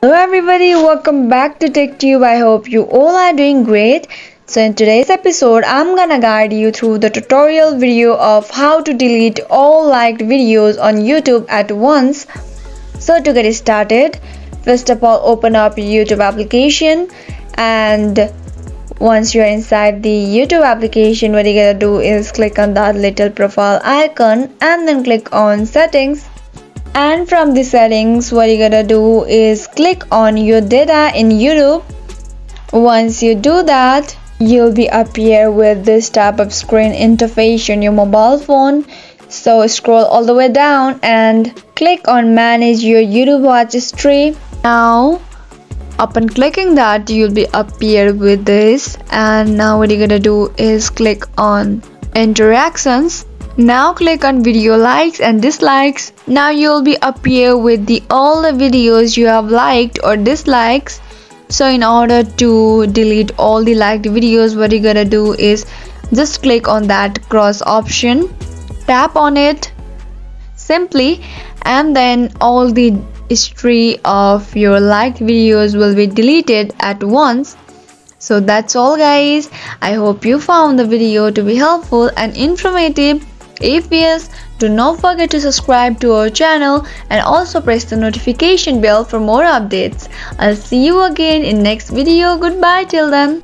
Hello everybody, welcome back to TechTube. I hope you all are doing great. So in today's episode, I'm gonna guide you through the tutorial video of how to delete all liked videos on YouTube at once. So to get started, first of all open up your YouTube application, and once you're inside the YouTube application, what you're gonna do is click on that little profile icon and then click on settings. And from the settings, what you're gonna do is click on your data in YouTube. Once you do that, you'll be appear with this type of screen interface on your mobile phone. So scroll all the way down and click on manage your YouTube watch history. Now upon clicking that, you'll be appear with this, and now what you're gonna do is click on interactions. Now click on video likes and dislikes. Now you'll be appear with all the videos you have liked or dislikes. So in order to delete all the liked videos, what you're gonna do is just click on that cross option, tap on it simply, and then all the history of your liked videos will be deleted at once. So that's all guys. I hope you found the video to be helpful and informative. If yes, do not forget to subscribe to our channel and also press the notification bell for more updates. I'll see you again in next video. Goodbye till then.